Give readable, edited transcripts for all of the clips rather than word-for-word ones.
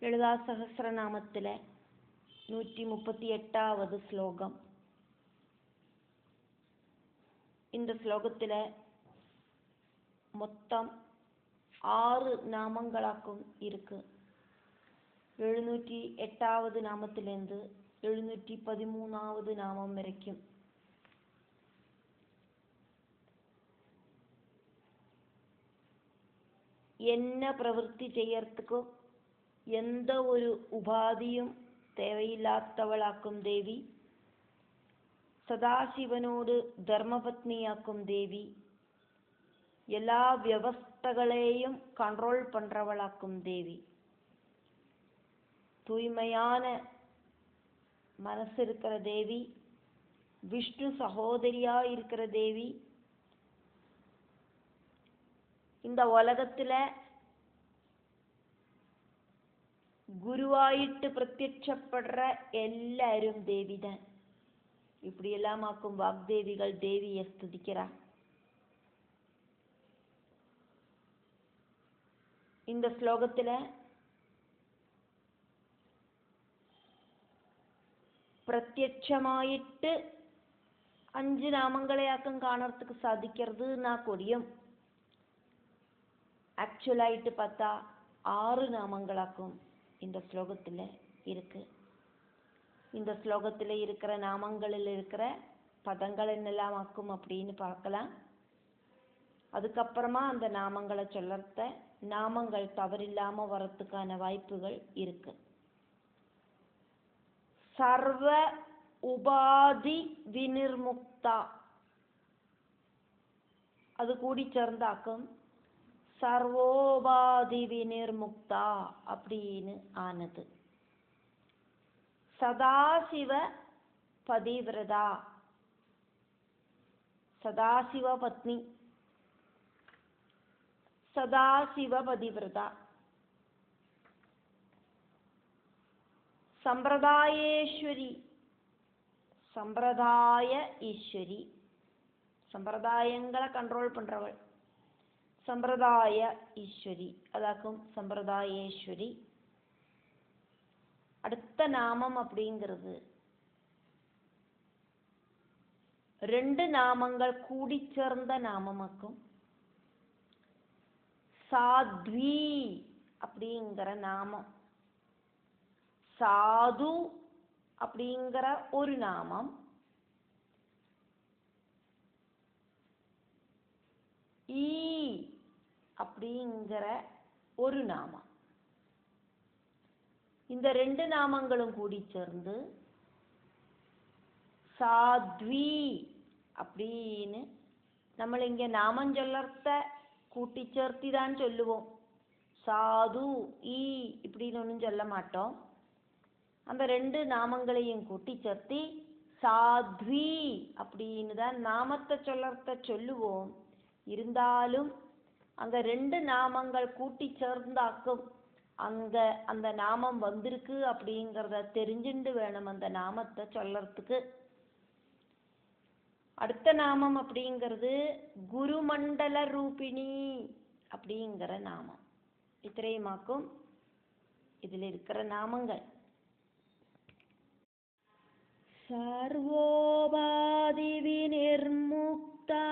ലളിതാ സഹസ്രനാമത്തിലെ 138வது ஸ்லோகம். இந்த ஸ்லோகத்தில் மொத்தம் 6 நாமங்களாக்கும் இருக்கு. 708வது நாமத்திலிருந்து 713வது நாமம் வரைக்கும். என்ன பிரவൃത്തി செய்யறதுக்கும் எந்த ஒரு உபாதியும் தேவையில்லாதவளாக்கும் தேவி, சதாசிவனோடு தர்மபத்னியாக்கும் தேவி, எல்லா வியவஸ்தகளையும் கண்ட்ரோல் பண்றவளாக்கும் தேவி, தூய்மையான மனசு இருக்கிற தேவி, விஷ்ணு சகோதரியா இருக்கிற தேவி, இந்த உலகத்துல குருவாயிட்டு பிரத்யட்சப்படுற எல்லாரும் தேவிதான். இப்படி எல்லாமாக்கும் வாக்தேவிகள் தேவியை ஸ்துதிக்கிறா. இந்த ஸ்லோகத்துல பிரத்யட்சமாயிட்டு 5 நாமங்களையாக்கும் കാണறதுக்கு சாதிக்கிறதுனா கூடியும் ஆக்சுவலாயிட்டு பார்த்தா 6 நாமங்களாக்கும் இந்த ஸ்லோகத்தில் இருக்கு. இந்த ஸ்லோகத்தில் இருக்கிற நாமங்களில் இருக்கிற பதங்கள் என்னெல்லாம் ஆக்கும் அப்படின்னு பார்க்கலாம். அதுக்கப்புறமா அந்த நாமங்களை சொல்லறத நாமங்கள் தவறில்லாம வரத்துக்கான வாய்ப்புகள் இருக்கு. சர்வ உபாதி விநிர்முக்தா, அது கூடி சேர்ந்தாக்கும் சர்வோபாதி விநிர்முக்தா அப்படின்னு ஆனது. சதாசிவ பதிவிரதா, சதாசிவ பத்னி, சதாசிவ பதிவிரதா. சம்பிரதாயேஸ்வரி, சம்பிரதாய ஈஸ்வரி, சம்பிரதாயங்களை கண்ட்ரோல் பண்றவள் சம்பிரதாய ஈஸ்வரி, அதாக்கும் சம்பிரதாயேஸ்வரி. அடுத்த நாமம் அப்படிங்கிறது 2 நாமங்கள் கூடி சேர்ந்த நாமமாக்கும். சாத்வி அப்படிங்கிற நாமம், சாது அப்படிங்கிற ஒரு நாமம், ஈ அப்படிங்கிற ஒரு நாமம். இந்த 2 நாமங்களும் கூடி சேர்ந்து சாத்வி அப்படின்னு നമ്മൾ இங்க நாமம் சொல்லறத கூட்டி சேர்த்தி தான் சொல்லுவோம். சாது ஈ இப்படின்னு ஒன்றும் சொல்ல மாட்டோம். அந்த 2 நாமங்களையும் கூட்டி சேர்த்தி சாத்வி அப்படின்னு தான் நாமத்தை சொல்லறத சொல்லுவோம். இருந்தாலும் அங்க 2 நாமங்கள் கூட்டி சேர்ந்தாக்கும் அங்க அந்த நாமம் வந்திருக்கு அப்படிங்கிறத தெரிஞ்சுண்டு வேணும் அந்த நாமத்தை சொல்லறதுக்கு. அடுத்த நாமம் அப்படிங்கிறது குருமண்டல ரூபிணி அப்படிங்கிற நாமம். இத்திரையுமாக்கும் இதுல இருக்கிற நாமங்கள். சர்வோபாதி விநிர்முக்தா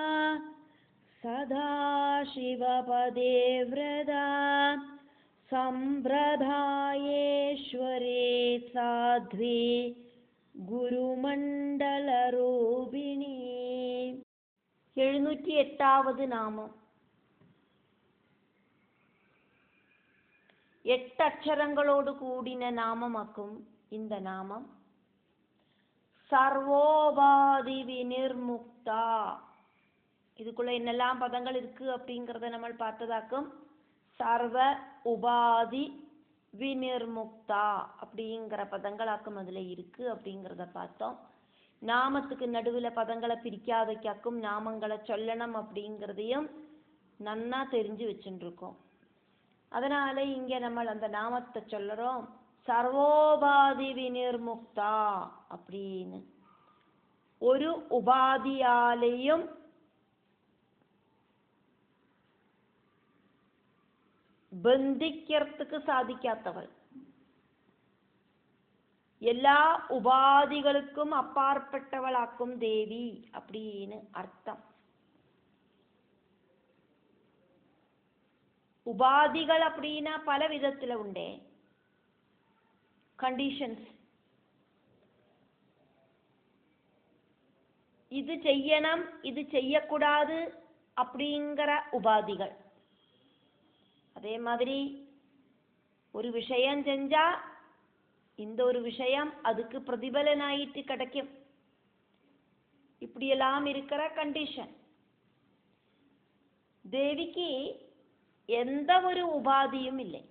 சதாசிவபதே வ்ரதா சம்பிரதாயேஸ்வரே சாத்வி குருமண்டலரூபிணி. 708வது நாமம். 8 அக்ஷரங்களோடு கூடின நாமமாக்கும் இந்த நாமம். சர்வோபாதி விநிர்முக்தா, இதுக்குள்ள என்னெல்லாம் பதங்கள் இருக்கு அப்படிங்கிறத நம்ம பார்த்ததாக்கும். சர்வ உபாதி விநிர்முக்தா அப்படிங்கிற பதங்களாக்கும் அதுல இருக்கு அப்படிங்கிறத பார்த்தோம். நாமத்துக்கு நடுவில் பதங்களை பிரிக்காதைக்காக்கும் நாமங்களை சொல்லணும் அப்படிங்கிறதையும் நன்னா தெரிஞ்சு வச்சுட்டு இருக்கோம். அதனால இங்க நம்ம அந்த நாமத்தை சொல்லுறோம் சர்வோபாதி விநிர்முக்தா அப்படின்னு. ஒரு உபாதியாலேயும் ബന്ധിക്കർത്തുക്ക് സാധിക്കാത്തവൾ, எல்லா உபாதிகளுக்கும் அப்பாற்பட்டவளாக்கும் தேவி அப்படின்னு அர்த்தம். உபாதிகள் அப்படின்னா பல விதத்துல உண்டே. கண்டிஷன்ஸ், இது செய்யணும் இது செய்யக்கூடாது அப்படிங்கிற உபாதிகள். அதே மாதிரி ஒரு விஷயம் செஞ்சா இந்த ஒரு விஷயம் அதுக்கு பிரதிபலனாயிட்டு கிடைக்கும். இப்படியெல்லாம் இருக்கிற கண்டிஷன். தேவிக்கு எந்த ஒரு உபாதியும் இல்லை.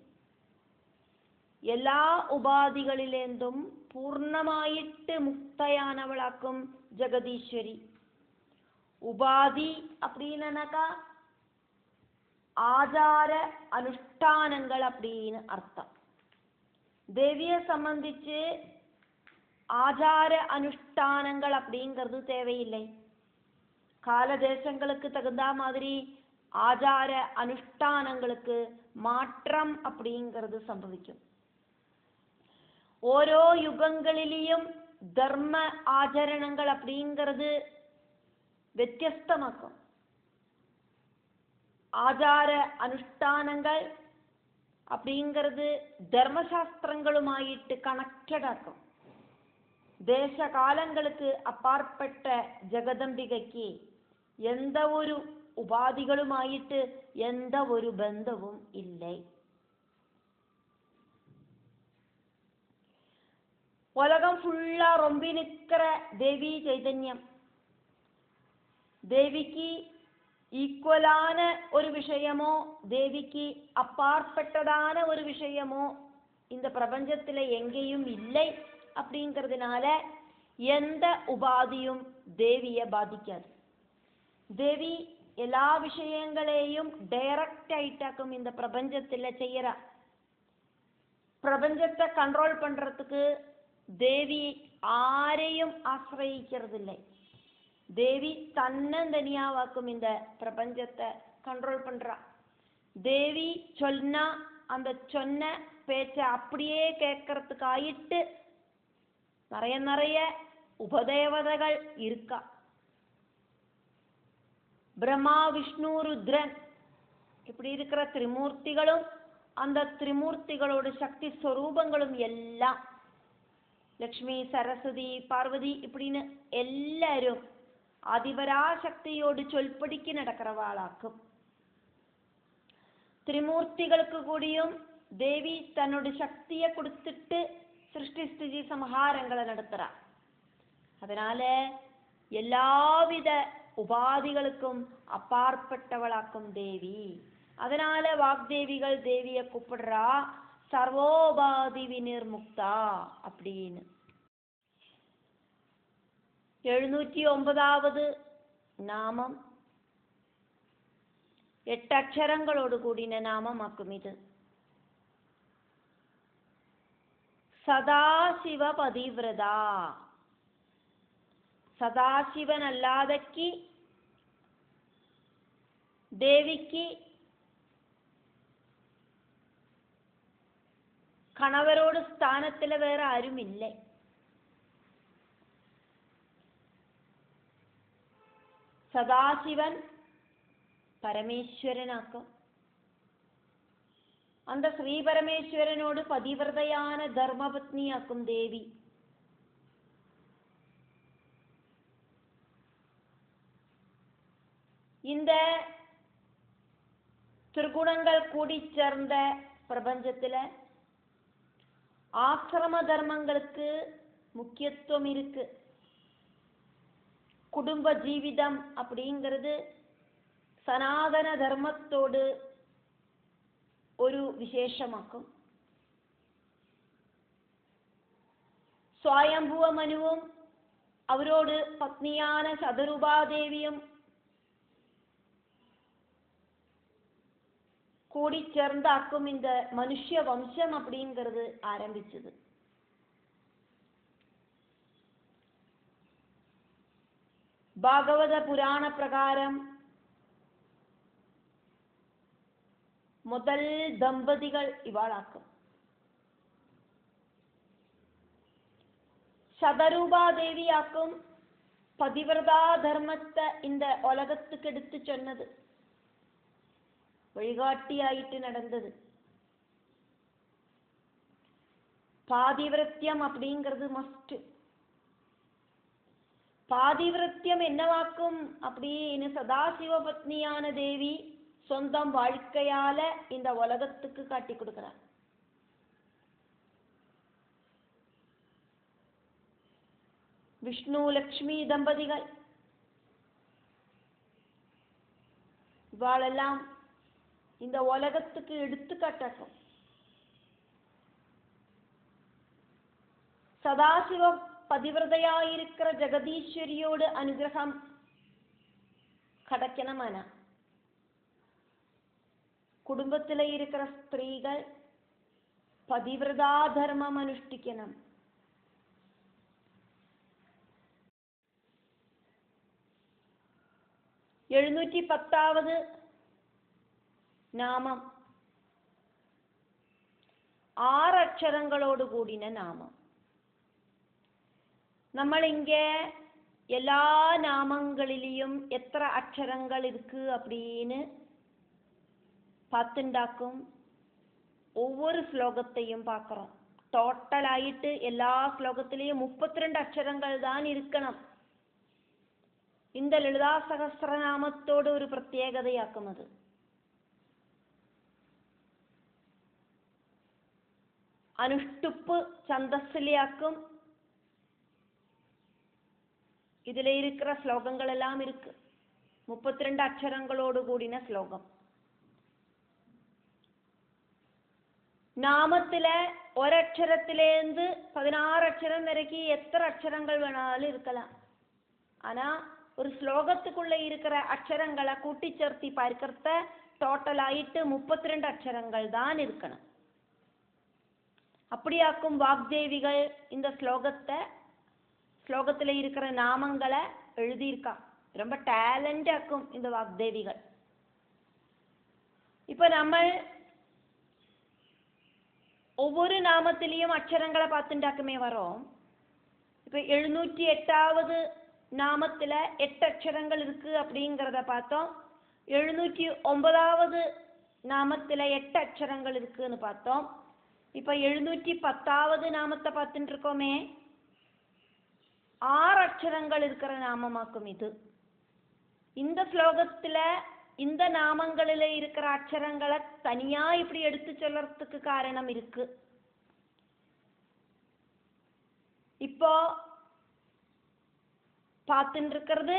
എല്ലാ ഉപാധികളിലേന്തും പൂർണ്ണമായിട്ട് മുക്തയാനവളാക്കും ജഗദീശ്വരി. ഉപാധി அப்படின்னாக்கா ஆச்சார அனுஷ்டானங்கள் அப்படின்னு அர்த்தம். தேவியை சம்பந்திச்சு ஆச்சார அனுஷ்டானங்கள் அப்படிங்கிறது தேவையில்லை. காலதேசங்களுக்கு தகுந்த மாதிரி ஆச்சார அனுஷ்டானங்களுக்கு மாற்றம் அப்படிங்கிறது സംഭവിക്കും. ഓരോ യുഗങ്ങളിലെയും ധർമ്മ ആചരണങ്ങൾ அப்படிங்கிறது വ്യത്യസ്തമാക്കും. ആചാര അനുഷ്ഠാനങ്ങൾ அப்படிங்கிறது ധർമ്മശാസ്ത്രങ്ങളുമായിട്ട് കണക്റ്റഡ് ആക്കും. ദേശകാലങ്ങൾക്ക് അപ്പാർപ്പെട്ട ജഗദംബികയ്ക്ക് എന്ത ഒരു ഉപാധികളുമായിട്ട് എന്ത ഒരു ബന്ധവും ഇല്ലേ. உலகம் ஃபுல்லா ரொம்ப நிற்கிற தேவி சைதன்யம். தேவிக்கு ஈக்குவலான ஒரு விஷயமோ தேவிக்கு அப்பாற்பட்டதான ஒரு விஷயமோ இந்த பிரபஞ்சத்தில் எங்கேயும் இல்லை. அப்படிங்கிறதுனால எந்த உபாதியும் தேவியை பாதிக்காது. தேவி எல்லா விஷயங்களையும் டைரக்ட் ஆயிட்டாக்கும் இந்த பிரபஞ்சத்தில் செய்யறா. பிரபஞ்சத்தை கண்ட்ரோல் பண்றதுக்கு தேவி ஆரையும் ஆசிரயிக்கிறதில்லை. தேவி தன்னந்தனியாவாக்கும் இந்த பிரபஞ்சத்தை கண்ட்ரோல் பண்றா. தேவி சொன்னா அந்த சொன்ன பேச்சை அப்படியே கேட்கறதுக்காயிட்டு நிறைய நிறைய உபதேவதைகள் இருக்கா. பிரம்மா விஷ்ணு ருத்ரன் இப்படி இருக்கிற திரிமூர்த்திகளும் அந்த திரிமூர்த்திகளோட சக்தி ஸ்வரூபங்களும் எல்லாம் லக்ஷ்மி சரஸ்வதி பார்வதி இப்படின்னு எல்லாரும் அதிபராசக்தியோடு சொல்படிக்கு நடக்கிறவாளாக்கும். திரிமூர்த்திகளுக்கு கூடியும் தேவி தன்னோட சக்தியை கொடுத்துட்டு சிருஷ்டி ஸ்திதி சம்ஹாரங்களை நடத்துறா. அதனால எல்லாவித உபாதிகளுக்கும் அப்பாற்பட்டவளாக்கும் தேவி. அதனால வாக்தேவிகள் தேவியை கூப்பிடுறா சர்வோபாதி விநிர்முக்தா அப்படின்னு. 709வது நாமம் 8 அக்ஷரங்களோடு கூடின நாமமாக்கும் இது. சதாசிவ பதிவிரதா. சதாசிவன் அல்லாதக்கு தேவிக்கு கணவரோடு ஸ்தானத்தில் வேற யாரும் இல்லை. சதாசிவன் பரமேஸ்வரனாக்கும். அந்த ஸ்ரீ பரமேஸ்வரனோடு பதிவிரதையான தர்மபத்னியாக்கும் தேவி. இந்த திருகுணங்கள் கூடி சேர்ந்த பிரபஞ்சத்துல ஆசிரம தர்மங்களுக்கு முக்கியத்துவம் இருக்கு. குடும்ப ஜீவிதம் அப்படிங்கிறது சனாதன தர்மத்தோடு ஒரு விசேஷமாக்கும். സ്വായംഭുവ മനുവും അവരോട് പത്നിயான ശതരൂപാദേവിയും கூடி சேர்ந்தாக்கும் இந்த மனுஷ்ய வம்சம் அப்படிங்கிறது ஆரம்பிச்சது. ഭാഗവത പുരാണ പ്രകാരം முதல் தம்பதிகள் இவாளாக்கும். சதரூபாதேவியாக்கும் பதிவிரதா தர்மத்தை இந்த உலகத்துக்கு எடுத்து சொன்னது, வழிகாட்டியாயிட்டு நடந்தது. பாதிவிரத்தியம் அப்படிங்கிறது மஸ்ட். பாதிவிரத்தியம் என்னவாக்கும் அப்படின்னு சதாசிவ பத்னியான தேவி சொந்தம் வாழ்க்கையால இந்த உலகத்துக்கு காட்டி கொடுக்கிறார். விஷ்ணு லக்ஷ்மி தம்பதிகள் இவாளெல்லாம் இந்த உலகத்துக்கு எடுத்துக்காட்டாக்கும். சதாசிவ பதிவிரதையாயிருக்கிற ஜெகதீஸ்வரியோடு അനുഗ്രഹം கிடைக்கணுமான കുടുംബത്തിലെ இருக்கிற സ്ത്രീകൾ பதிவிரதா தர்மம் അനുഷ്ഠിക്കണം. എഴുന്നൂറ്റി 10வது നാമം 6 അക്ഷരങ്ങളോട് കൂടിന നാമം. നമ്മൾ இங்கே எல்லா நாமங்களிலும் எத்தனை அக்ஷரங்கள் இருக்கு அப்படின்னு பார்த்துண்டாக்கும். ஒவ்வொரு ஸ்லோகத்தையும் பார்க்குறோம். டோட்டலாயிட்டு எல்லா ஸ்லோகத்திலையும் 32 அக்ஷரங்கள் தான் இருக்கணும். இந்த ലളിതാ സഹസ്രനാമത്തോട് ഒരു പ്രത്യേകതയാക്കും. അത് അനുഷ്ടുപ്പ് ഛന്തസ്സിലെയാക്കും. இதுல இருக்கிற ஸ்லோகங்கள் எல்லாம் இருக்கு. 32 அக்ஷரங்களோடு கூடின ஸ்லோகம். நாமத்துல ஒரு அக்ஷரத்திலேருந்து 16 அக்ஷரம் வரைக்கும் எத்தனை அக்ஷரங்கள் வேணாலும் இருக்கலாம். ஆனா ஒரு ஸ்லோகத்துக்குள்ள இருக்கிற அக்ஷரங்களை கூட்டி சேர்த்தி பார்க்கறத டோட்டலாயிட்டு 32 அக்ஷரங்கள் தான் இருக்கணும். அப்படியாக்கும் வாக்தேவிகள் இந்த ஸ்லோகத்துல இருக்கிற நாமங்களை எழுதியிருக்கா. ரொம்ப டேலண்ட் ஆக்கும் இந்த வாக்தேவிகள். இப்ப நம்ம ஒவ்வொரு நாமத்திலையும் அக்ஷரங்களை பார்த்துட்டாக்குமே வரோம். இப்ப 708வது நாமத்துல 8 அக்ஷரங்கள் இருக்கு அப்படிங்கிறத பார்த்தோம். 709வது நாமத்துல 8 அக்ஷரங்கள் இருக்குன்னு பார்த்தோம். இப்ப 710வது நாமத்தை பார்த்துட்டு இருக்கோமே, 6 அக்ஷரங்கள் இருக்கிற நாமமாக்கும் இது. இந்த ஸ்லோகத்துல இந்த நாமங்களில இருக்கிற அக்ஷரங்களை தனியா இப்படி எடுத்து சொல்றதுக்கு காரணம் இருக்கு. இப்போ பார்த்துட்டு இருக்கிறது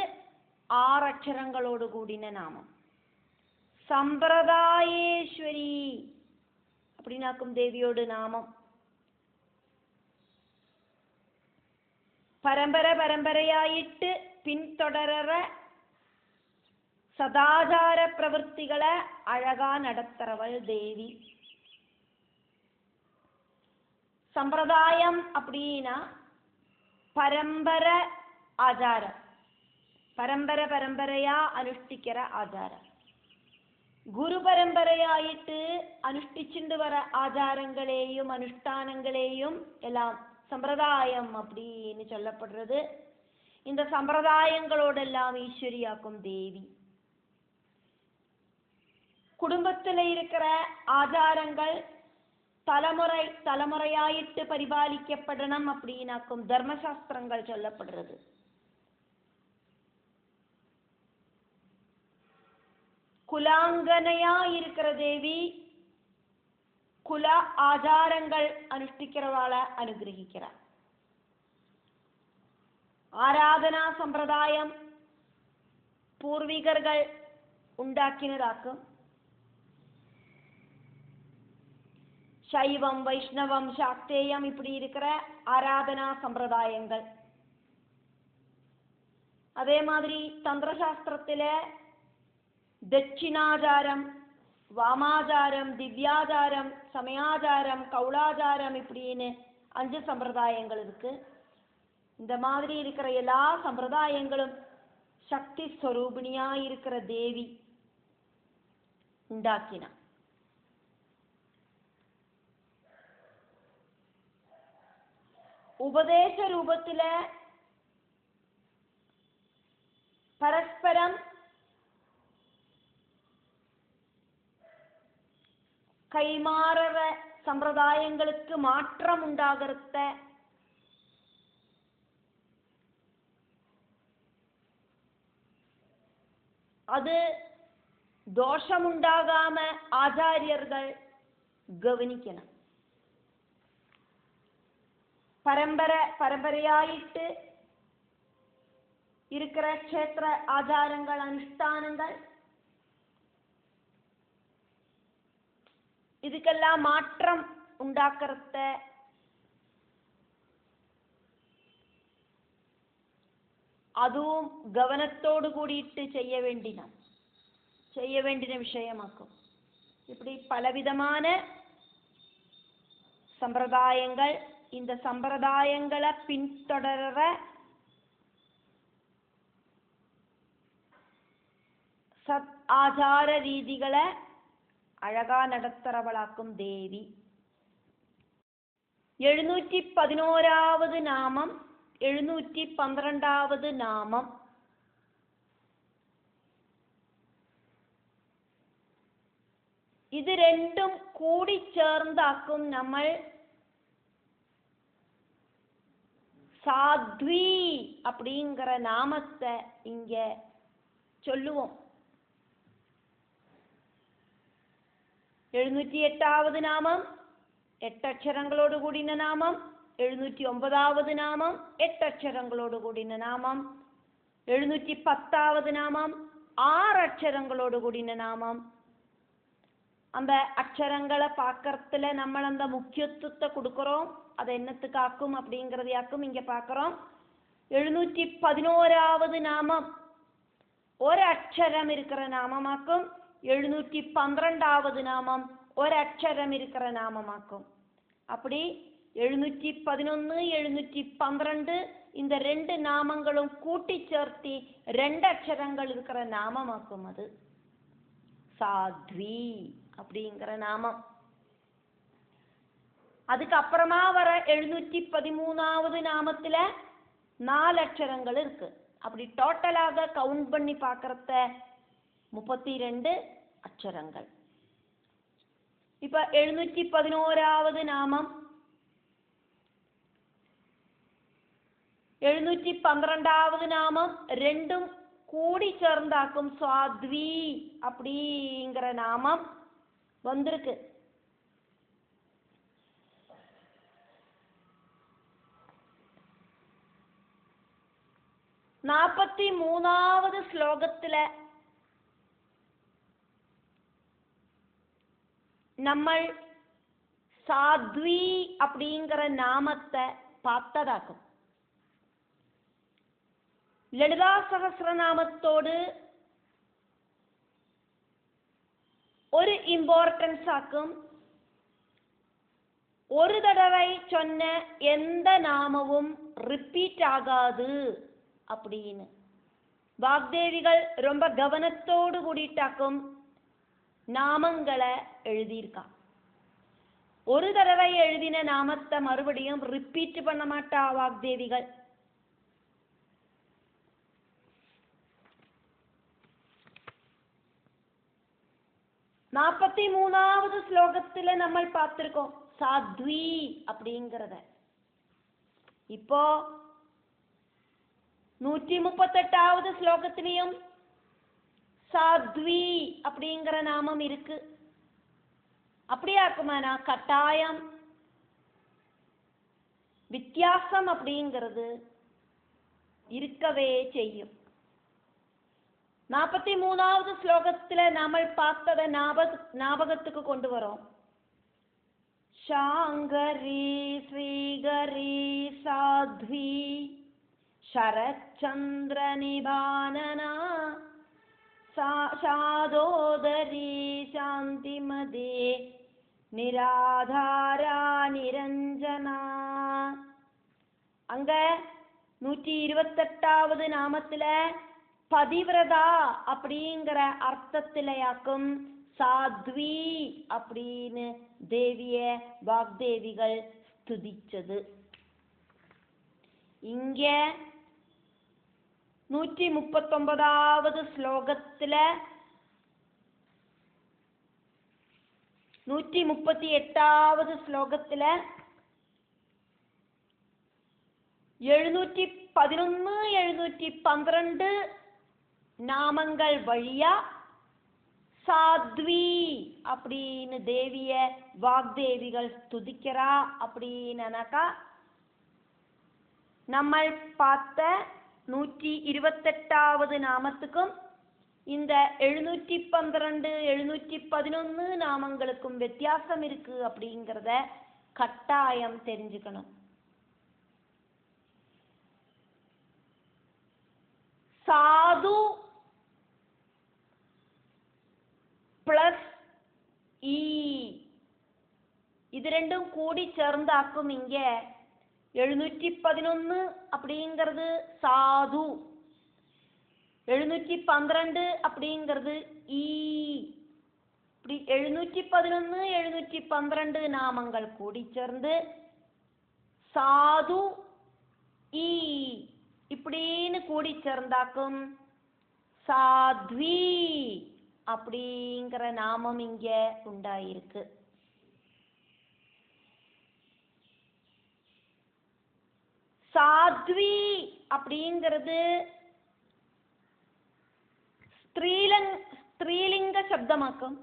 6 அக்ஷரங்களோடு கூடின நாமம். சம்பிரதாயேஸ்வரி அப்படின்னாக்கும் தேவியோடு நாமம். പരമ്പരയായിട്ട് പിന്തുടര സദാചാര പ്രവൃത്തികളെ അഴകാ നടത്തുறവൾ ദേവി. സമ്പ്രദായം அப்படினா പരമ്പര ആചാരം. പരമ്പരയാ അനുഷ്ഠിக்கிற ആചാരം. ഗുരു പരമ്പരയായിട്ട് അനുഷ്ഠിച്ചിട്ട് വர ആചാരങ്ങളെയും അനുഷ്ഠാനങ്ങളെയും എല്ലാം சம்பிரதாயம் அப்படின்னு சொல்லப்படுறது. இந்த சம்பிரதாயங்களோடெல்லாம் ஈஸ்வரியாக்கும் தேவி. குடும்பத்தில் இருக்கிற ஆச்சாரங்கள் தலைமுறையாயிட்டு பரிபாலிக்கப்படணும் அப்படின்னாக்கும் தர்மசாஸ்திரங்கள் சொல்லப்படுறது. குலாங்கனையா இருக்கிற தேவி குல ஆச்சாரங்கள் അനുഷ്ഠിக்கிறவாள അനുഗ്രഹിக்கிறார். ആരാധനാ സമ്പ്രദായം പൂർവികர்கள் ഉണ്ടാക്കിയതാക്കും. சைவம் வைஷ்ணவம் சாக்தேயம் இப்படி இருக்கிற ஆராதனா சம்பிரதாயங்கள். அதே மாதிரி தந்திரசாஸ்திரத்தில தட்சிணாச்சாரம், வாமாச்சாரம், திவ்யாச்சாரம், சமயாச்சாரம், கௌளாச்சாரம் இப்படின்னு 5 சம்பிரதாயங்கள் இருக்கு. இந்த மாதிரி இருக்கிற எல்லா சம்பிரதாயங்களும் சக்தி ஸ்வரூபிணியா இருக்கிற தேவி உண்டாக்கினா. ഉപദേശ രൂപത്തില് പരസ്പരം കൈമാറുற സമ്പ്രദായങ്ങൾക്ക് മാറ്റം ഉണ്ടാകരുത്ത അത് ദോഷമുണ്ടാകാമ ആചാര്യர்கள் ഗവനിക്കണം. പരമ്പരയായിട്ട് இருக்கிற ക്ഷേത്ര ആചാരങ്ങൾ അനുഷ്ഠാനങ്ങൾ இதுக்கெல்லாம் மாற்றம் ഉണ്ടാക്കരുത്ത അതും ഗവനത്തോടു കൂടിയിട്ട് செய்ய வேண்டின விஷயமாக்கும். இப்படி பலவிதமான சம்பிரதாயங்கள், இந்த சம்பிரதாயங்களை பின்தொடர்ற சத் ஆச்சார ரீதிகளை அழகா நடத்துறவளாக்கும் தேவி. 711வது நாமம், 712வது நாமம். இது ரெண்டும் கூடி சேர்ந்தாக்கும் நம்ம சாத்வி அப்படிங்கிற நாமத்தை இங்க சொல்லுவோம். 708வது நாமம் 8 அக்ஷரங்களோடு கூடின நாமம். 709வது நாமம் 8 அக்ஷரங்களோடு கூடின நாமம். 710வது நாமம் 6 அக்ஷரங்களோடு கூடின நாமம். அந்த அக்ஷரங்களை பார்க்கறதுல நம்ம அந்த முக்கியத்துவத்தை கொடுக்குறோம். அதை என்னத்துக்காக்கும் அப்படிங்கிறதையாக்கும் இங்க பார்க்குறோம். 711வது நாமம் ஒரு அக்ஷரம் இருக்கிற நாமமாக்கும். 712வது நாமம் ஒரு அக்ஷரம் இருக்கிற நாமமாக்கும். அப்படி 711 712 இந்த ரெண்டு நாமங்களும் கூட்டி சேர்த்தி 2 அக்ஷரங்கள் இருக்கிற நாமமாக்கும். அது சாத்வி அப்படிங்கிற நாமம். அதுக்கு அப்புறமா வர 713வது நாமத்துல 4 அக்ஷரங்கள் இருக்கு. அப்படி டோட்டலாக கவுண்ட் பண்ணி பார்க்கறத 32 அக்ஷரங்கள். இப்ப 711வது நாமம், 712வது நாமம் ரெண்டும் கூடி சேர்ந்தாக்கும் சாத்வி அப்படிங்கிற நாமம் வந்திருக்கு. நாற்பத்தி 3வது ஸ்லோகத்துல நம்ம சாத்வி அப்படிங்கிற நாமத்தை பார்த்ததாக்கும். லலிதா சகஸ்ரநாமத்தோடு ஒரு இம்பார்ட்டன்ஸ் ஆக்கும். ஒரு தடவை சொன்ன எந்த நாமமும் ரிப்பீட் ஆகாது அப்படின்னு வாக்தேவிகள் ரொம்ப கவனத்தோடு கூடிட்டாக்கும் நாமங்களை எழுதியிருக்கா. ஒரு தடவை எழுதின நாமத்தை மறுபடியும் ரிப்பீட் பண்ண மாட்டா வாக்தேவிகள். நாற்பத்தி 3வது ஸ்லோகத்துல நம்ம பார்த்திருக்கோம் சாத்வி அப்படிங்கிறத. இப்போ 138வது ஸ்லோகத்திலையும் சாத்வி அப்படிங்கிற நாமம் இருக்கு. அப்படியாக்குமானா கட்டாயம் வித்தியாசம் அப்படிங்கிறது இருக்கவே செய்யும். 43வது ஸ்லோகத்துல நாம பார்த்ததை ஞாபகத்துக்கு கொண்டு வரோம். சாங்கரி ஸ்ரீகரி சாத்வி சரச்சந்திர நிபானனா சாதோதரி சாந்திமதே நிராதாரா நிரஞ்சனா. அங்க 128வது நாமத்துல பதிவிரதா அப்படிங்கிற அர்த்தத்திலையாக்கும் சாத்வி அப்படின்னு தேவிய வாக்தேவிகள் ஸ்துதிச்சது. இங்க 139வது ஸ்லோகத்திலே 138வது ஸ்லோகத்திலே 711 712 நாமங்கள் வழியா சாத்வி அப்படின்னு தேவிய வாக்தேவிகள் துதிக்கிறா அப்படின்னாக்கா நம்ம பார்த்த 128வது நாமத்துக்கும் இந்த 712 711 நாமங்களுக்கும் வித்தியாசம் இருக்கு அப்படிங்கிறத கட்டாயம் தெரிஞ்சுக்கணும். சாது பிளஸ் ஈ இது ரெண்டும் கூடி சேர்ந்தாக்கும் இங்க 711 அப்படிங்கிறது சாது, 712 அப்படிங்கிறது ஈ. இப்படி 711 712 நாமங்கள் கூடி சேர்ந்து சாது ஈ இப்படின்னு கூடி சேர்ந்தாக்கும் சாத்வி அப்படிங்கிற நாமம் இங்க உண்டாயிருக்கு. சாத்வி அப்படிங்கிறது ஸ்திரீலிங்க சப்தமாக்கும்.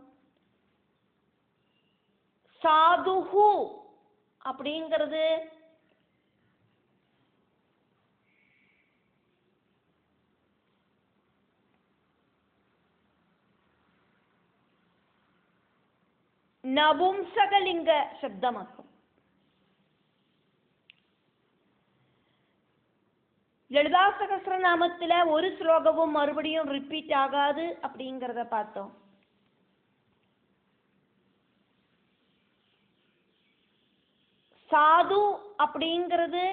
சாதுஹு அப்படிங்கிறது நபும்சகலிங்க சப்தமாக்கும். லலிதா சகஸ்ரநாமத்துல ஒரு ஸ்லோகமும் மறுபடியும் ரிப்பீட் ஆகாது அப்படிங்கிறத பார்த்தோம். சாது அப்படிங்கிறது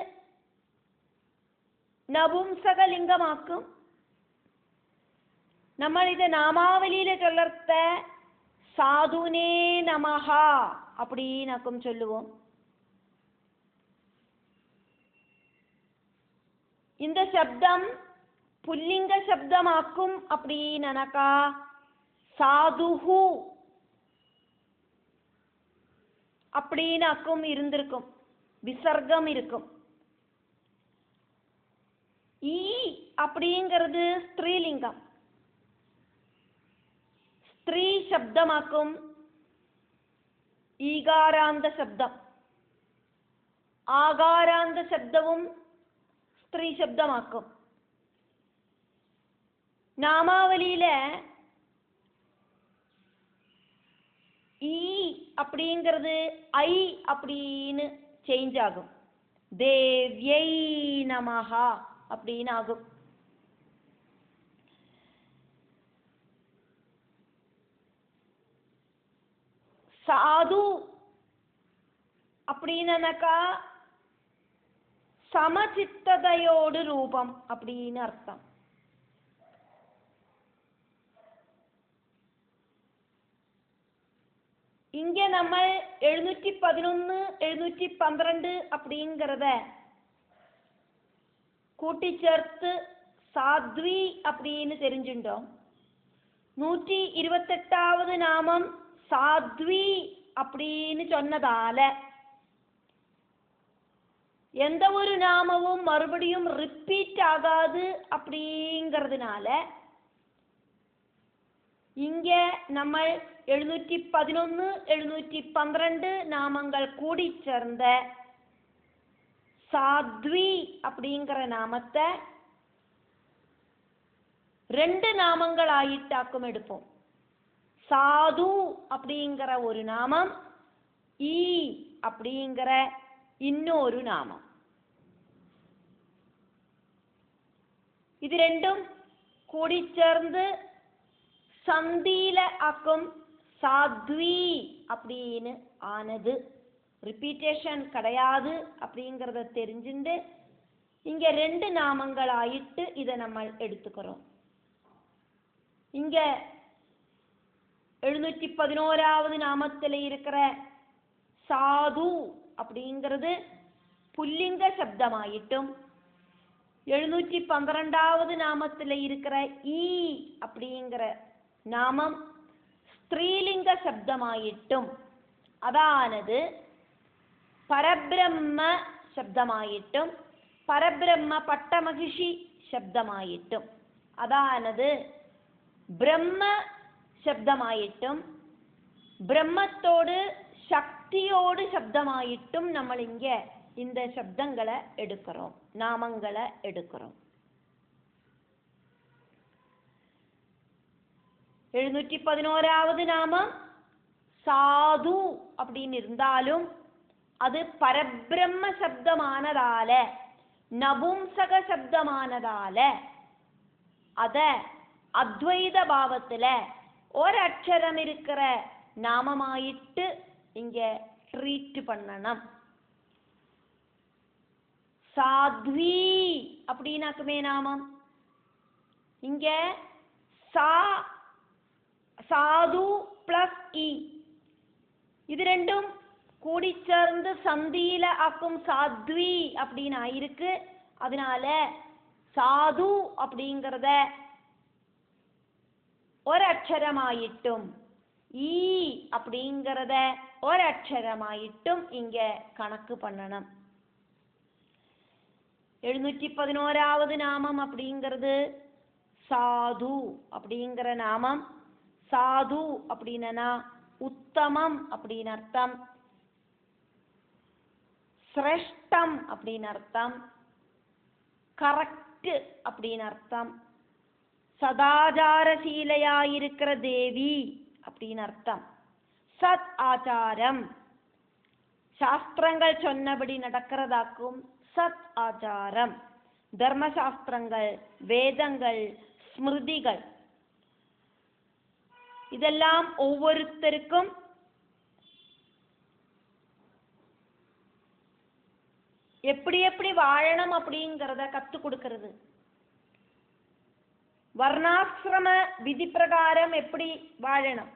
நபும்சகலிங்கமாக்கும். நம்ம இதை நாமாவலியில சொல்லத்த சாதுனே நமஹா அப்படின்னாக்கும் சொல்லுவோம். இந்த சப்தம் புல்லிங்க சப்தமாக்கும் அப்படின்னாக்கா சாதுஹு அப்படின்னாக்கும் இருந்திருக்கும், விசர்க்கம் இருக்கும். ஈ அப்படிங்கிறது ஸ்திரீலிங்கம், ஸ்திரீ சப்தமாக்கும். ஈகாராந்த சப்தம், ஆகாராந்த சப்தமும் ஸ்திரீ சப்தமாக்கும். நாமாவலியில ஈ அப்படிங்கிறது ஐ அப்படின்னு சேஞ்ச் ஆகும். தேவ்யை நமஹா அப்படின்னு ஆகும். சாது அப்படின்னாக்கா சமச்சித்ததையோடு ரூபம் அப்படின்னு அர்த்தம். இங்க நம்ம 711 712 அப்படிங்கிறத கூட்டி சேர்த்து சாத்வி அப்படின்னு தெரிஞ்சுட்டோம். 128வது நாமம் சாத்வி அப்படின்னு சொன்னதால எந்த ஒரு நாமமும் மறுபடியும் ரிப்பீட் ஆகாது அப்படிங்கிறதுனால இங்க நம்ம 711 712 நாமங்கள் கூடி சேர்ந்த சாத்வி அப்படிங்கிற நாமத்தை 2 நாமங்கள் ஆயிட்டாக்கும் எடுப்போம். சாது அப்படிங்கிற ஒரு நாமம், ஈ அப்படிங்கிற இன்னொரு நாமம். இது ரெண்டும் கூடி சேர்ந்து சந்தியில ஆக்கும் சாத்வி அப்படின்னு ஆனது. ரிப்பீட்டேஷன் கிடையாது அப்படிங்கிறத தெரிஞ்சுட்டு இங்க 2 நாமங்கள் ஆயிட்டு இதை நம்ம எடுத்துக்கிறோம். இங்க 711வது நாமத்தில் இருக்கிற சாது அப்படிங்கிறது புல்லிங்க சப்தமாயிட்டும், 712வது நாமத்தில் இருக்கிற ஈ அப்படிங்கிற நாமம் ஸ்திரீலிங்க சப்தமாயிட்டும் அதானது பரபிரம்ம ശബ്ദമായിട്ടും പരബ്രഹ്മ പട്ടമഹിഷി ശബ്ദമായിട്ടും അതാനത് ബ്രഹ്മ ശബ്ദമായിട്ടും ബ്രഹ്മത്തോട് ശക്തിയോട് ശബ്ദമായിട്ടും നമ്മൾ ഇങ്ങ இந்த ശബ്ദങ്ങളെ എടുக்கிறோம் നാമങ്ങളെ എടുக்கிறோம் 711வது நாமம் சாது அப்படின்னு இருந்தாலும் அது பரபிரம்ம சப்தமானதால நபும்சக சப்தமானதால அத அத்வைத பாவத்துல ஒரு அக்ஷரம் இருக்கிற நாமமாயிட்டு இங்க ட்ரீட் பண்ணணும். சாத்வி அப்படின்னாக்குமே நாமம் இங்க சா சாது பிளஸ் இ இது ரெண்டும் கூடி சேர்ந்து சந்தியில ஆக்கும் சாத்வி அப்படின்னு ஆயிருக்கு. அதனால சாது அப்படிங்கிறத ஒரு அக்ஷரமாயிட்டும் ஈ அப்படிங்கிறத ஒரு அக்ஷரமாயிட்டும் இங்க கணக்கு பண்ணணும். 711வது நாமம் அப்படிங்கிறது சாது அப்படிங்கிற நாமம். சாது அப்படின்னா உத்தமம் அப்படின்னு அர்த்தம், சிரேஷ்டம் அப்படின்னு அர்த்தம், கரெக்ட் அப்படின்னு அர்த்தம், சதாச்சாரசீலையாயிருக்கிற தேவி அப்படின்னு அர்த்தம், சத் ஆச்சாரம் சாஸ்திரங்கள் சொன்னபடி நடக்கிறதாக்கும் சத் ஆச்சாரம், தர்மசாஸ்திரங்கள் வேதங்கள் ஸ்மிருதிகள் இதெல்லாம் ஒவ்வொருத்தருக்கும் எப்படி எப்படி வாழணும் அப்படிங்கிறத கத்து கொடுக்கிறது. வர்ணாசிரம விதி பிரகாரம் எப்படி வாழணும்,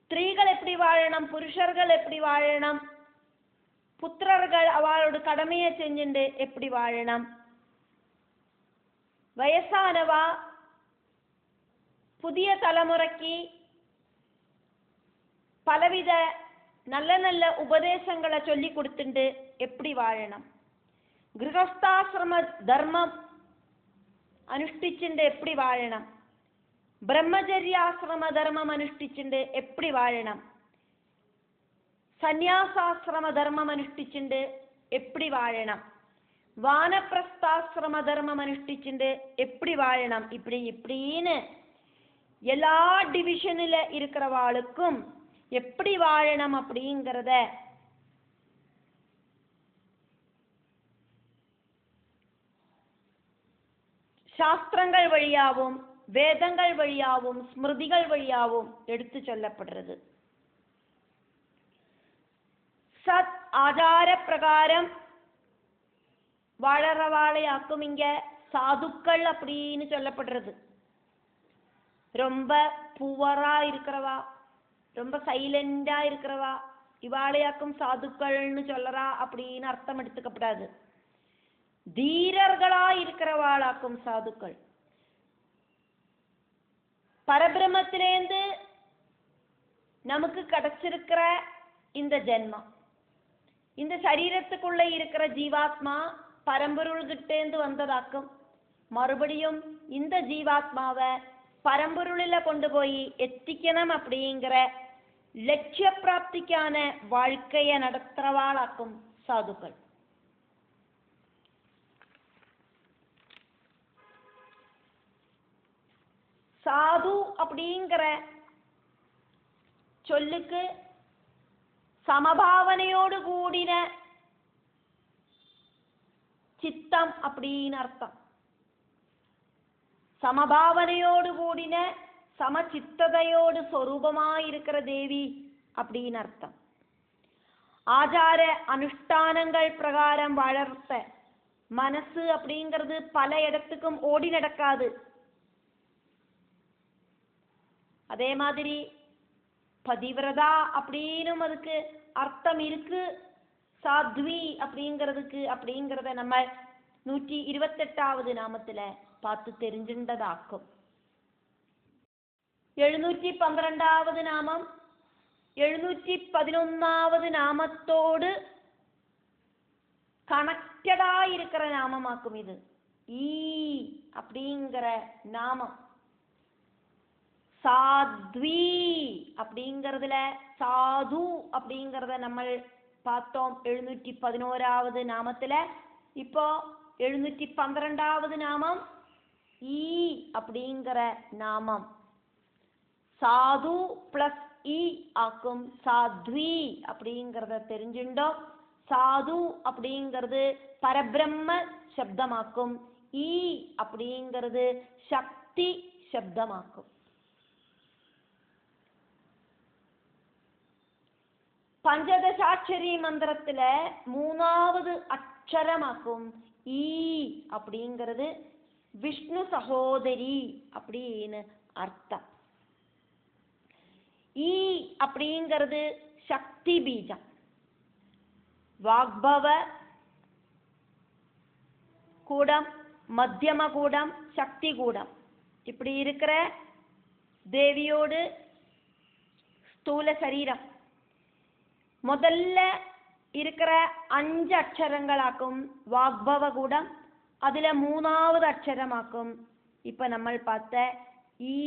ஸ்திரீகள் எப்படி வாழணும், புருஷர்கள் எப்படி வாழணும், புத்திரர்கள் அவளோட கடமையை செஞ்சுட்டு எப்படி வாழணும், வயசானவா புதிய தலைமுறைக்கு பலவித நல்ல நல்ல உபதேசங்களை சொல்லி கொடுத்துட்டு எப்படி வாழணும், கிரகஸ்தாசிரம தர்மம் അനുഷ്ഠിച്ചിട്ട് எப்படி வாழணும், பிரம்மச்சரியாசிரம தர்மம் അനുഷ്ഠിച്ചിട്ട് எப்படி வாழணும், சந்நியாசாசிரம தர்மம் അനുഷ്ഠിച്ചിട്ട് எப்படி வாழணும், வானப்பிரஸ்தாசிரம தர்மம் അനുഷ്ഠിച്ചിട്ട് எப்படி வாழணும், இப்படி இப்படின்னு எல்லா டிவிஷனில் இருக்கிறவாளுக்கும் எப்படி வாழணும் அப்படிங்கிறத சாஸ்திரங்கள் வழியாவும் வேதங்கள் வழியாவும் ஸ்மிருதிகள் வழியாவும் எடுத்து சொல்லப்படுறது. சத் ஆச்சார பிரகாரம் வாழறவாளையாக்கும் இங்க சாதுக்கள் அப்படின்னு சொல்லப்படுறது. ரொம்ப புவரா இருக்கிறவா, ரொம்ப சைலண்டா இருக்கிறவா இவாளையாக்கும் சாதுக்கள்னு சொல்லறா அப்படின்னு அர்த்தம் எடுத்துக்கப்படாது. தீரர்களா இருக்கிறவாளாக்கும் சாதுக்கள். பரபிரமத்திலேந்து நமக்கு கிடைச்சிருக்கிற இந்த ஜென்மம், இந்த சரீரத்துக்குள்ள இருக்கிற ஜீவாத்மா பரம்பொருள்கிட்டேந்து வந்ததாக்கும். மறுபடியும் இந்த ஜீவாத்மாவை பரம்பொருளில கொண்டு போய் எத்திக்கணும் அப்படிங்கிற லட்சிய பிராப்திக்கான வாழ்க்கையை நடத்துறவாளாக்கும் சாதுக்கள். சாது அப்படிங்கிற சொல்லுக்கு சமபாவனையோடு கூடின சித்தம் அப்படின்னு அர்த்தம். சமபாவனையோடு கூடின சமச்சித்ததையோடு சொரூபமாயிருக்கிற தேவி அப்படின்னு அர்த்தம். ஆச்சார அனுஷ்டானங்கள் பிரகாரம் வளர்த்த மனசு அப்படிங்கிறது பல இடத்துக்கும் ஓடி நடக்காது. அதே மாதிரி பதிவிரதா அப்படின்னும் அதுக்கு அர்த்தம் இருக்கு. சாத்வி அப்படிங்கிறதுக்கு அப்படிங்கிறத நம்ம 128வது நாமத்துல பார்த்து தெரிஞ்சின்றதாக்கும். 712வது நாமம் 711வது நாமத்தோடு கனெக்டடா இருக்கிற நாமமாக்கும். இது ஈ அப்படிங்கிற நாமம். சாத்வி அப்படிங்கிறதுல சாது அப்படிங்கிறத நம்ம பார்த்தோம் 711வது நாமத்துல. இப்போ 712வது நாமம் ஈ அப்படிங்கிற நாமம். சாது பிளஸ் ஈ ஆக்கும் சாத்வி அப்படிங்கிறத தெரிஞ்சுட்டோம். சாது அப்படிங்கிறது பரபிரம்ம சப்தமாக்கும். ஈ அப்படிங்கிறது சக்தி சப்தமாக்கும். பஞ்சதசாட்சரி மந்திரத்துல 3வது அக்ஷரமாக்கும். ஈ அப்படிங்கிறது விஷ்ணு சகோதரி அப்படின்னு அர்த்தம். ஈ அப்படிங்கிறது சக்தி பீஜம். வாக்பவ கூடம், மத்தியம கூடம், சக்தி கூடம் இப்படி இருக்கிற தேவியோடு ஸ்தூல சரீரம். முதல்ல இருக்கிற 5 அக்ஷரங்களாக்கும் வாக்பவ கூடம். அதுல 3வது அக்ஷரமாக்கும் இப்ப நம்ம பார்த்த ஈ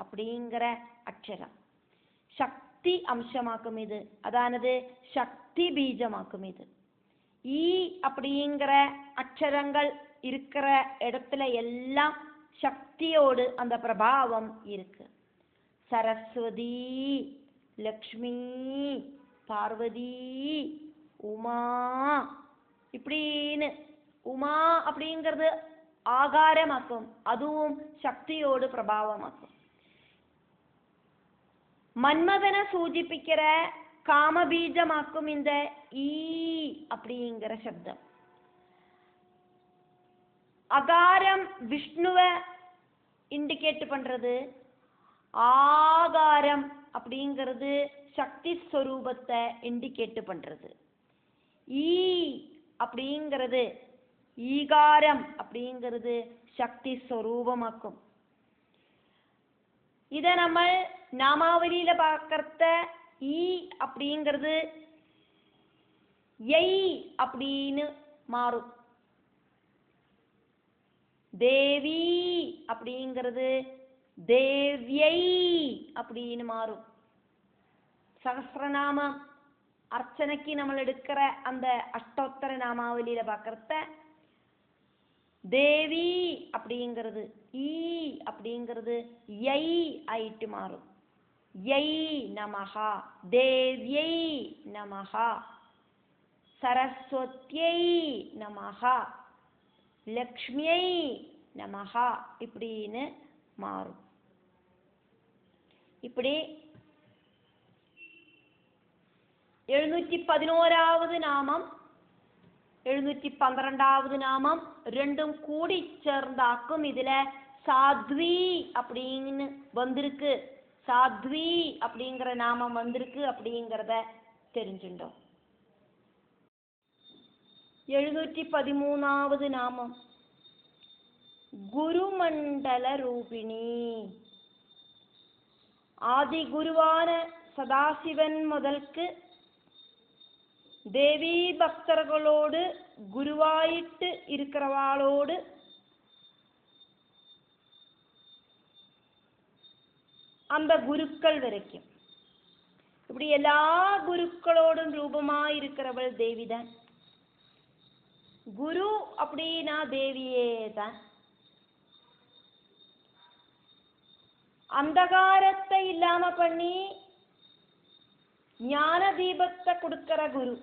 அப்படிங்கிற அக்ஷரம். சக்தி அம்சமாக்கும் இது. அதானது சக்தி பீஜமாக்கும் இது. ஈ அப்படிங்கிற அக்ஷரங்கள் இருக்கிற இடத்துல எல்லாம் சக்தியோடு அந்த பிரபாவம் இருக்கு. சரஸ்வதி, லக்ஷ்மி, பார்வதி, உமா இப்படின்னு. உமா அப்படிங்கிறது ஆகாரமாக்கும். அதுவும் சக்தியோடு பிரபாவமாக்கும். மன்மதனை சூചിപ്പിக்கிற காமபீஜமாக்கும் இந்த ஈ அப்படிங்கிற சப்தம். அகாரம் விஷ்ணுவை இண்டிகேட் பண்றது. ஆகாரம் அப்படிங்கிறது சக்தி ஸ்வரூபத்தை இண்டிகேட் பண்றது. ஈ அப்படிங்கிறது ஈகாரம் அப்படிங்கிறது சக்தி ஸ்வரூபமாக்கும். இத நம்ம நாமாவலியில பார்க்கறத ஈ அப்படிங்கிறது யை அப்படின்னு மாறும். தேவி அப்படிங்கிறது தேவ்யை அப்படின்னு மாறும். சகஸ்ரநாமம் அர்ச்சனைக்கு நம்ம எடுக்கிற அந்த அஷ்டோத்தர நாமாவலியில பார்க்கறத தேவி அப்படிங்கிறது ஈ அப்படிங்கிறது யை ஆயிட்டு மாறும். யை நமஹா, தேவ்யை நமஹா, சரஸ்வத்யை நமஹா, லக்ஷ்மியை நமஹா இப்படின்னு மாறும். இப்படி 711வது நாமம் 712வது நாமம் ரெண்டும் கூடி சேர்ந்தாக்கும். இதுல சாத்வி அப்படின்னு வந்திருக்கு. சாத்வி அப்படிங்கிற நாமம் வந்திருக்கு அப்படிங்கிறத தெரிஞ்சுட்டோம். 713வது நாமம் குருமண்டல ரூபிணி. ஆதி குருவான சதாசிவன் முதல்க்கு தேவி பக்தர்களோடு குருவாயிட்டு இருக்கிறவாளோடு அந்த குருக்கள் வரைக்கும் இப்படி எல்லா குருக்களோடும் ரூபமாயிருக்கிறவள் தேவிதான். குரு அப்படின்னா தேவியே தான். அந்தகாரத்தை இல்லாம பண்ணி ஞான தீபத்தை கொடுக்கிற குரு.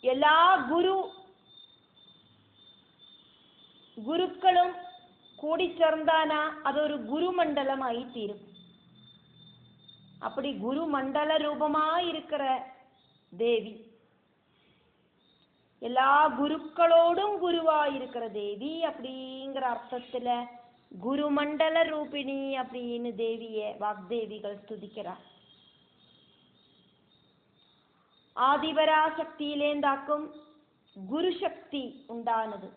எல்லா குருக்களும் கூடி சேர்ந்தானா அது ஒரு குரு மண்டலமாயி தீரும். அப்படி குரு மண்டல ரூபமாயிருக்கிற தேவி, எல்லா குருக்களோடும் குருவாயிருக்கிற தேவி அப்படிங்கிற அர்த்தத்துல குருமண்டல ரூபிணி அப்படின்னு தேவியை வாக்தேவிகள் ஸ்துதிக்கிறா. ஆதிபராசக்தியிலேந்தாக்கும் குரு சக்தி உண்டானது.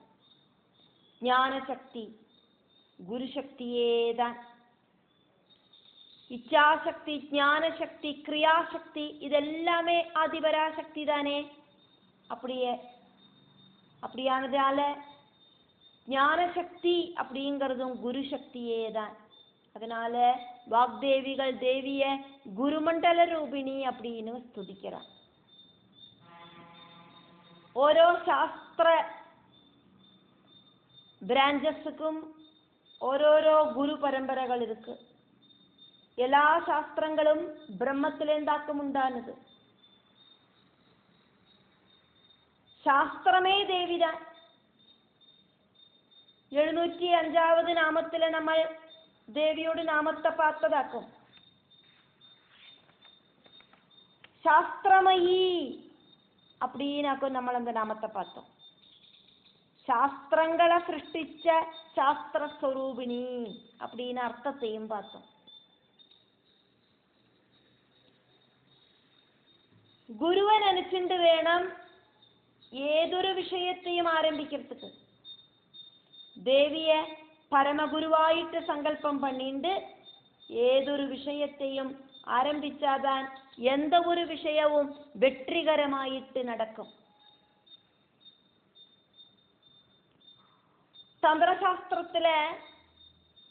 ஞான சக்தி குரு சக்தியேதான். இச்சாசக்தி, ஞான சக்தி, கிரியாசக்தி இதெல்லாமே ஆதிபராசக்தி தானே. அப்படியானதால ஞான சக்தி அப்படிங்கிறதும் குரு சக்தியே தான். அதனால வாக்தேவிகள் தேவிய குருமண்டல ரூபிணி அப்படின்னு ஸ்துதிக்கிறார். ഓരോ ശാസ്ത്ര பிரான்ச்சஸுக்கும் ஓரோரோ குரு பரம்பரைகள் இருக்கு. எல்லா சாஸ்திரங்களும் பிரம்மத்திலேந்தாக்கம் உண்டானது. சாஸ்திரமே தேவிதான். 705வது நாமத்துல நம்ம தேவியோட நாமத்தை பார்த்ததாக்கும். சாஸ்திரமயி அப்படின்னாக்கும் നമ്മൾ அந்த நாமத்தை பார்த்தோம். ശാസ്ത്രങ്ങളെ സൃഷ്ടിച്ച ശാസ്ത്രസ്വരൂപിണി அப்படின்னு அர்த்தத்தையும் பார்த்தோம். ഗുരുവെ നനച്ചിട്ട് വേണം ഏതൊരു വിഷയത്തെയും ആരംഭിக்கிறதுக்கு. ദേവിയെ പരമഗുരുവായിട്ട് സങ്കല്പം பண்ணிட்டு ഏതൊരു വിഷയത്തെയും ആരംഭിച്ചാதான் எந்த ஒரு விஷயமும் வெற்றிகரமாயிட்டு நடக்கும். തന്ത്രശാസ്ത്രത്തിലെ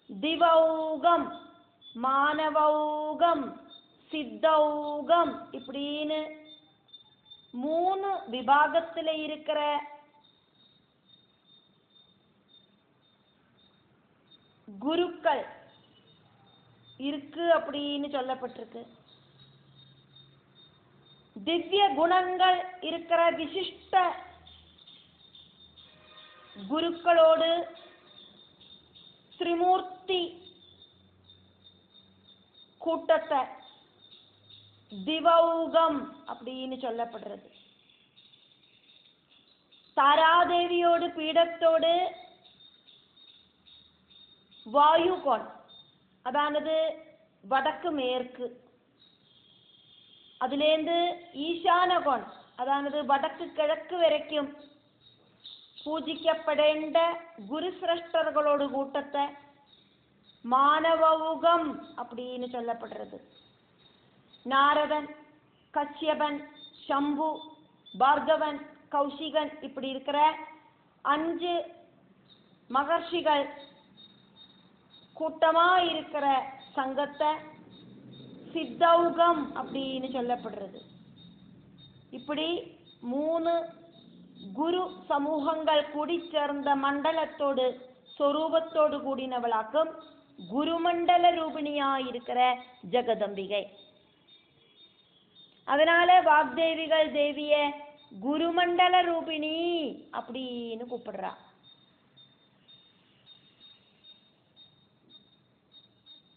ദിവൗകം, മാനവൗകം, சித்தௌகம் இப்படின்னு 3 விபாகத்துல இருக்கிற குருக்கள் இருக்கு அப்படின்னு சொல்லப்பட்டிருக்கு. திவ்ய குணங்கள் இருக்கிற விசிஷ்ட குருக்களோடு திரிமூர்த்தி கூட்டத்தை திவௌகம் அப்படின்னு சொல்லப்படுறது. தாராதேவியோடு பீடத்தோடு வாயுகோன், அதானது வடக்கு மேற்கு, அதிலேந்து ஈசானகோன், அதானது வடக்கு கிழக்கு வரைக்கும் பூஜிக்கப்படேண்ட குருசிரஷ்டர்களோடு கூட்டத்தை மானவௌகம் அப்படின்னு சொல்லப்படுறது. நாரதன், கஷ்யபன், சம்பு, பார்கவன், கௌஷிகன் இப்படி இருக்கிற 5 மகர்ஷிகள் கூட்டமா இருக்கிற சங்கத்தை சித்தௌகம் அப்படின்னு சொல்லப்படுறது. இப்படி 3 குரு சமூகங்கள் கூடி சேர்ந்த மண்டலத்தோடு சொரூபத்தோடு கூடினவளாக்கும் குருமண்டல ரூபிணியா இருக்கிற ஜெகதம்பிகை. அதனால வாக்தேவிகள் தேவிய குருமண்டல ரூபிணி அப்படின்னு கூப்பிடுறா.